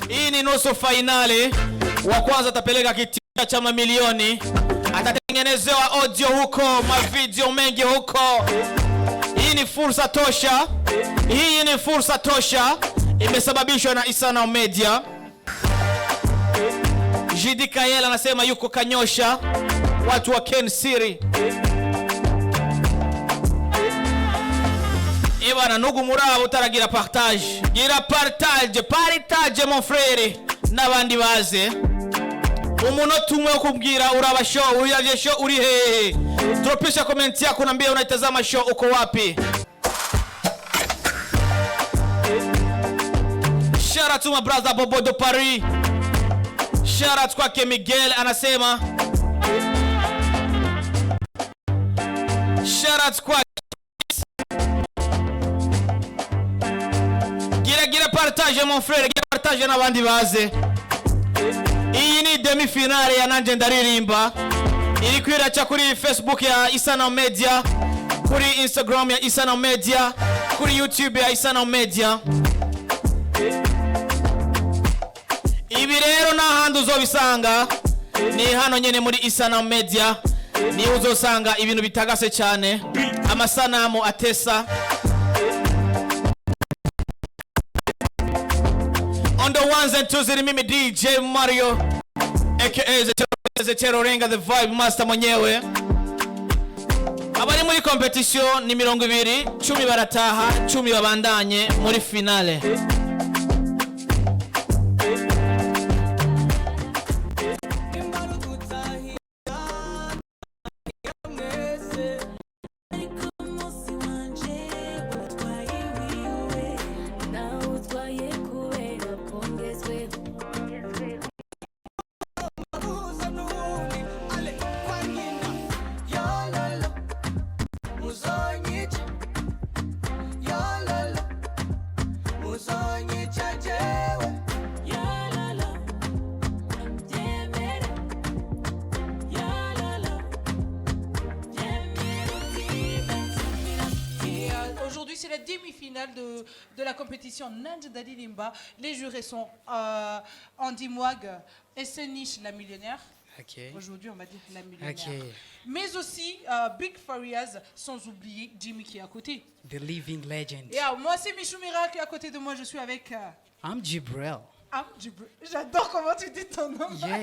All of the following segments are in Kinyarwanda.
Hii ni nusu finali. Wa kwanza atapeleka kitita cha mamilioni. Atatengenezewa audio huko, mavideo mengi huko. Hii ni fursa tosha. Hii ni fursa tosha. Imesababishwa na Isana Media. Jidi Kayela anasema yuko Kanyosha. Watu wa Ken Siri. Ibana nugu muraba utaragira partage. Gira partage mon frère. Nabandi baze. Umunota umwe wo kubwira uraba show, uriye show uri hehe. Dropisha comment yako naambia unaitazama show uko wapi. Shout out to my brother Bobo de Paris. Shout out kwake Miguel anasema. Shout out kwa Gira partage mon frère, gira partage n'abandi baze. Iyi ni demi finale ya Nanje Ndaririmba. Iri kwiracha kuri Facebook ya Isana Media, kuri Instagram ya Isana Media, kuri YouTube ya Isana Media. Ibi rero n'ahandi uzobisanga ni hano nyene muri Isana Media. Ni uzosanga ibintu bitagase cyane, amasanamu atesa. On the ones and twos, mimi DJ Mario, aka Zetero Renga, the vibe master mwenyewe. Abari muri competition ni 20, 10 barataha, 10 babandanye muri finale. C'est la demi-finale de la compétition NANJE NDARIRIMBA. Les jurés sont Andy Mwag et Senish la millionnaire. Okay. Aujourd'hui, on va dire la millionnaire. Okay. Mais aussi Big Farias, sans oublier Jimmy qui est à côté. The living legend. Yeah, moi, c'est Michou Miracle. À côté de moi, je suis avec... I'm Jibril. J'adore comment tu dis ton nom. Yeah.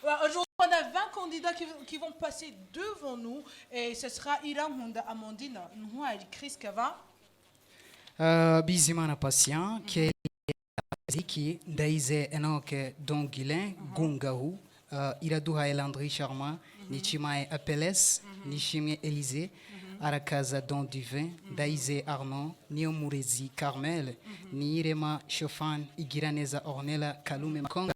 Ouais, aujourd'hui, on a 20 candidats qui vont passer devant nous. Et ce sera Iran Honda Amandine, Noua et Chris Kava. Bizimana patient, qui est Daïse Enoch Donguilin, Gungahu, Iraduha Elandri Charma, Nichimae Apeles, Nishime Élysée, Arakaza Don Divin, Daïse Arnaud, Niomurezi Carmel, Nirema Chofan, Igiraneza Ornella, Kalume Makonga,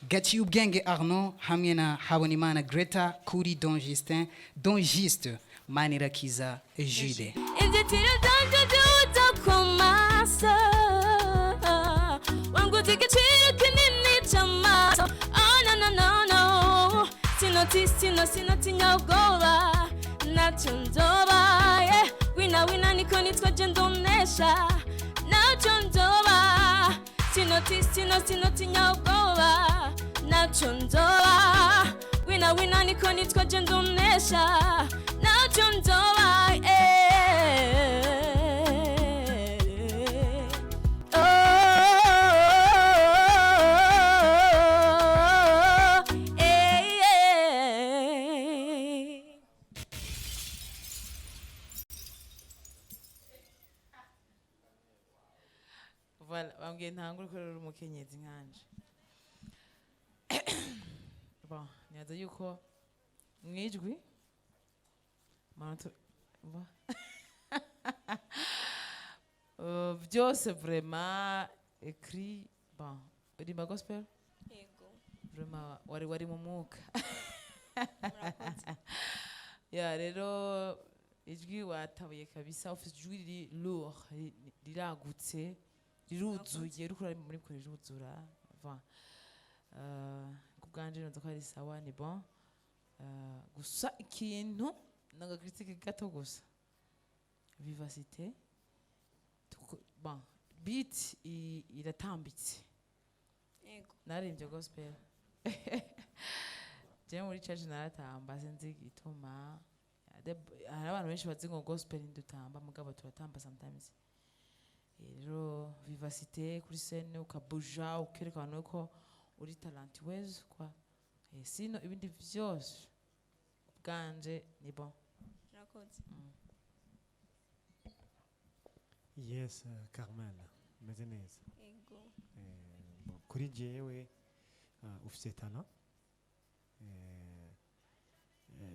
Gatiou Genge Arnaud, Hamiena Hawanimana Greta, Kuri Don Justin, Don Giste, Manira Kiza et Jude. Nachondoba, yeah. Wina niko nitwa jendonesha. Nachondoba, sino tinyaogoba. Nachondoba, wina niko nitwa jendonesha. Nachondoba, eh. Voilà, bambwiye ntangure kurera umukenyezi nkanje. Bon, nyaza yuko mwijwi byose vraiment écrit bon, rimba gospel? Yego. Vraiment wari mu mwuka. Ya rero ijwi watabuye kabisa, ufite ijwi riri lourd, riragutse. Riruzuye rukura muri kure ruzura va kubganje no zakari sawa ni bon gusa ikintu naga critique gato gusa vivacité bon beat iratambitse Yego. naririmbye gospel jewe muri church naratamba sinzi igituma hari abantu benshi bazi ngo gospel ndutamba mugabo turatamba sometimes rero vivacité kuri scène ukabuja ukereka abantu ko uri talentueuse quoi sino ibindi vyose bwanje ni bon. Murakoze. Yes, Carmel, meze neza. Yego. Kuri jewe ufise talent.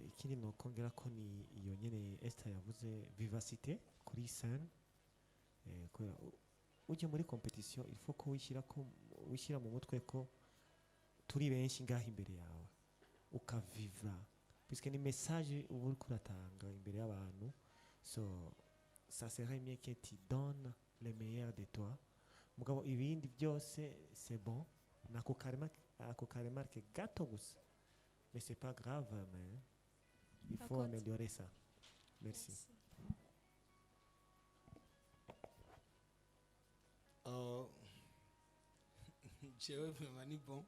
Ikindi nokongera ko ni iyo nyene Esther yavuze vivacité kuri scène. Uje muri competition il faut ko wishyira mu mutwe ko turi benshi ngaho imbere yawe ukavivra puisque ni message uba uri kuratanga imbere y'abantu, so ça serait mieux que tu donnes le meilleur de toi mugabo ibindi byose c'est bon nako karemarke gato gusa mais c'est pas grave, mais il faut améliorer ça. Merci. jewe vraiment ni bon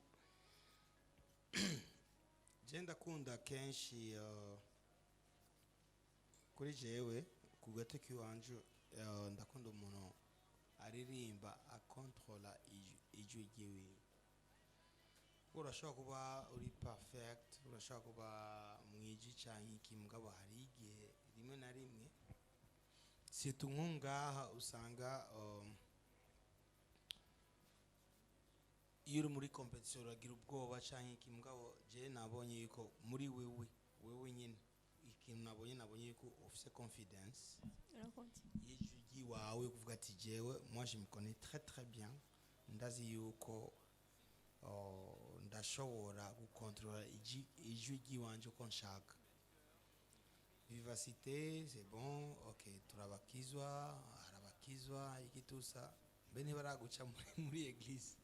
je ndakunda kenshi kuri jewe ku gati kiwanje ndakunda umuntu aririmba akontrola ijwi ryiwe. Urashobora kuba uri perfect, urashobora kuba mwiji canke iki mugabo hari igihe rimwe na rimwe situ nkungaha usanga iyo uri muri competition uragira ubwoba canke iki mugabo je nabonye yuko muri wewe nyine ikintu nabonye yuko ufise confidence y'ijwi wawe kuvuga ati jewe moi je me connais très très bien, ndazi yuko ndashobora gukontrola ijwi ry'iwanje uko nshaka. Vivacité c'est bon, ok, turabakizwa harabakizwa ikitusa mbe ntibaraguca muri église.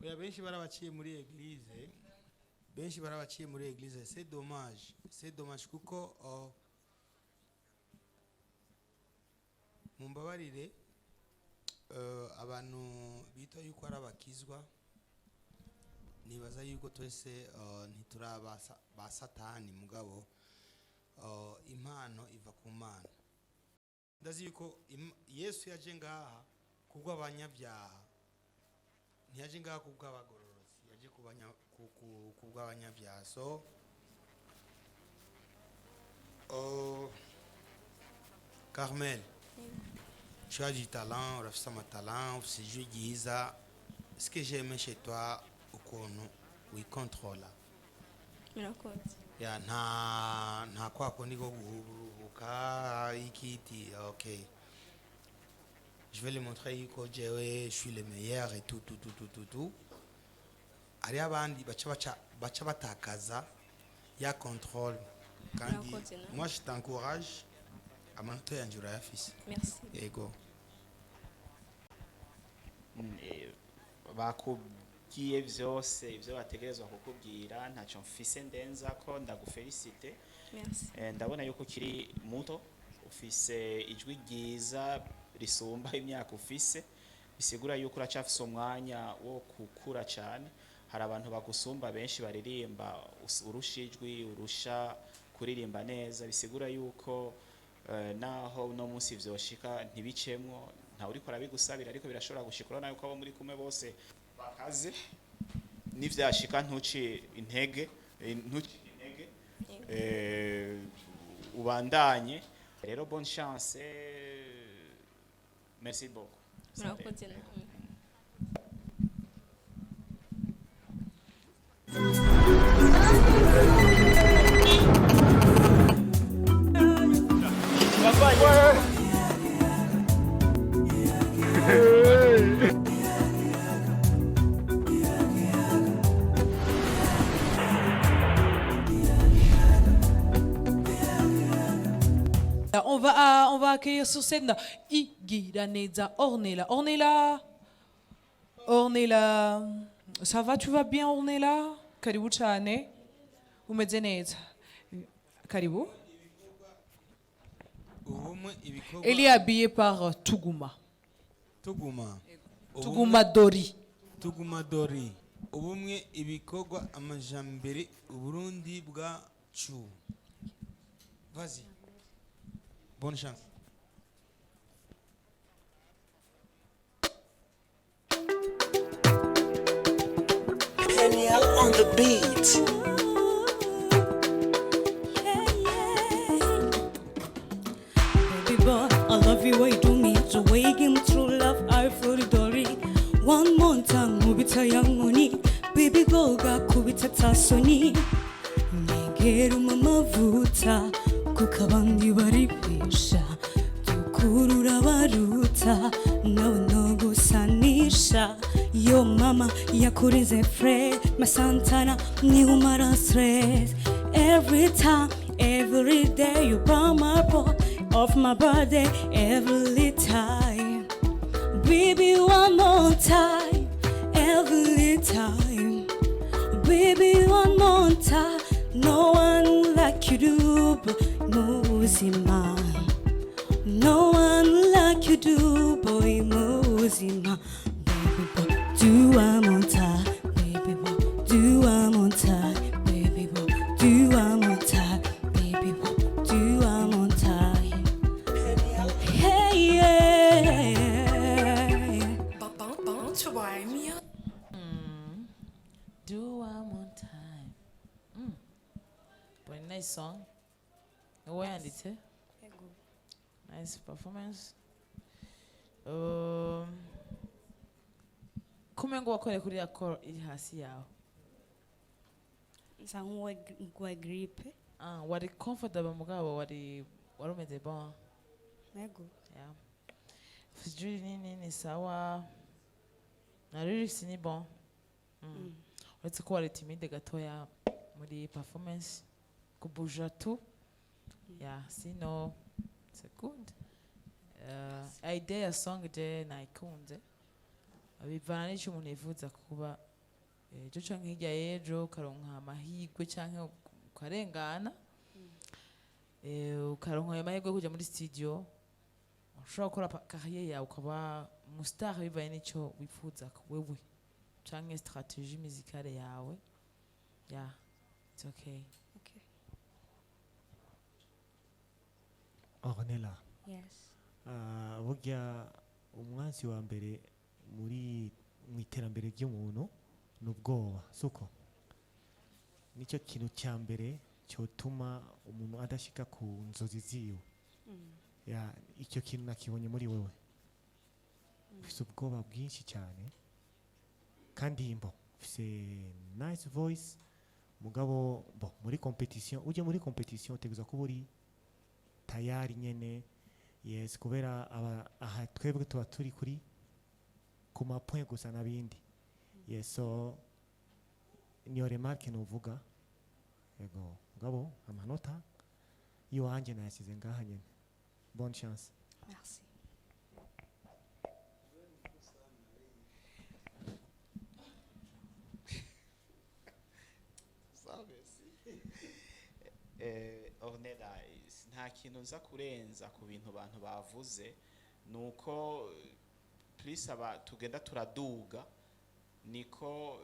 Oya benshi barabaciye muri église, c'est dommage kuko mumbabarire abantu bita yuko arabakizwa nibaza yuko twese ntituraba ba satani mugabo impano iva ku Mana. Ndazi yuko Yesu yaje ngaha kubwo abanyabyaha, ntiyaje ngaha kubwo abagororozi, yaje kubwo abanyabyaha. So Carmel, tu as du talent, urafise amatalent, ufise ijwi ryiza. Ce que j'aime chez toi ukuntu wikontrola. Murakoze. Ya nta kwako niko guhubuka ikiti. Ok, je vais lui montrer yuko jewe je suis le meilleur et tout. Ari abandi baca batakaza ya contrôle kandi moi je t'encourage amanota yanje urayafise. Merci. Yego. Bakubwiye vyose ivyo bategerezwa kukubwira, ntacyo mfise ndenza ko ndagufelicite. Merci. Ndabona yuko kiri muto, ufise ijwi ryiza risumba imyaka ufise, bisigura yuko uracafise umwanya wo kukura cyane. Hari abantu bagusumba benshi baririmba urusha ijwi, urusha kuririmba neza, bisigura yuko naho no munsi vyoshika ntibicemwo, nta uri kora bigusabira, ariko birashobora gushikura nayo ko abo muri kumwe bose bakaze nivyashika ntuci intege ubandanye. Rero bonne chance, merci beaucoup. Murakoze namwe. On va accueillir sur scène Igiraneza Ornella. Ça va, tu vas bien Ornella? Karibu cyane. Umeze neza. Karibu. Elle est habillée par Tuguma. tuguma dori tuguma dori ubumwe ibikorwa amajambere uburundi bwacu. Vas-y, bonne chance. Daniel on the beat. Baby boy, I love you way you do me. So way you give me true love, I feel the dory. One more time, move it to young money. Baby go ga kubita tasoni. Negero mama vuta, kukabandi baribisha. Tukurura baruta, nawe no gusanisha. Yo mama yakurinze fred, masantana ni umara stress. Every time, every day you burn my boy of my birthday every time. Baby, one more time, every time. Baby, one more time. No one like you do, but Muzima. No one like you do, boy, Muzima. Baby, boy, do one more time. Baby, boy, do one more time. Baby, boy, do one more time. Baby, boy, do one more time. Hey, yeah. Do one more time. But a nice song. Where and it? Nice performance. Kumengo wakore kuri akor iri hasi yawe. Sangwa gripe. Wari comfortable mugabo warumeze bon. Ego. Yeah. Fijuri ni sawa. Na lyrics ni bon. Uretse ko wari timide gatoya muri performance kubuja tu. Yeah, sino it's a good. Idea ya song je naikunze. Bivana n'icyo umuntu yifuza kuba ejo canke hirya y'ejo ukaronka amahirwe canke ukarengana ukaronka ayo mahirwe kuja muri studio ushobora gukora carrière yawe ukaba umustar bivanye n'icyo wifuza wewe canke stratégie musicale yawe. Yeah, it's okay. Okay. Ornella, Yes. burya umwansi wa mbere muri mu iterambere ry'umuntu n'ubwoba suko nicyo kintu cya mbere cyotuma umuntu adashika ku nzozi ziwe. Ya icyo kintu nakibonye muri wewe ufite ubwoba bwinshi cyane kandi imbo ufite nice voice mugabo bo muri competition uje muri competition uteguza kuba uri tayari nyene. Yes, kubera aha twebwe tuba turi kuri ku mapoint gusa nabindi. Yes, so niyo remarque nuvuga yego ngabo amanota yiwanje nayasize ngaha nyene. Bonne chance. Merci. Ornella, nta kintu nza kurenza ku bintu abantu bavuze nuko plus aba tugenda turaduga niko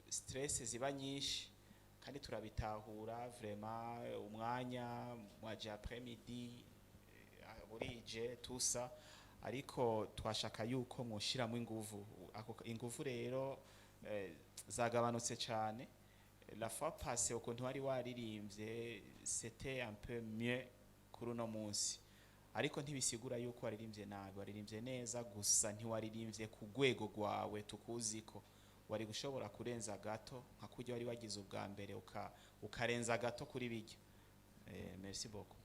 stress ziba nyinshi kandi turabitahura vraiment umwanya mwaje après midi burije tusa ariko twashaka yuko mwoshiramo inguvu rero zagabanutse cyane. La fois passée ukuntu wari waririmbye c'était un peu mieux kuri uno munsi ariko ntibisigura yuko waririmbye nabi, waririmbye neza gusa ntiwaririmbye ku rwego rwawe tukuziko wari gushobora kurenza gato nka kujya wari wagize ubwa mbere ukarenza gato kuri bijya. Merci beaucoup.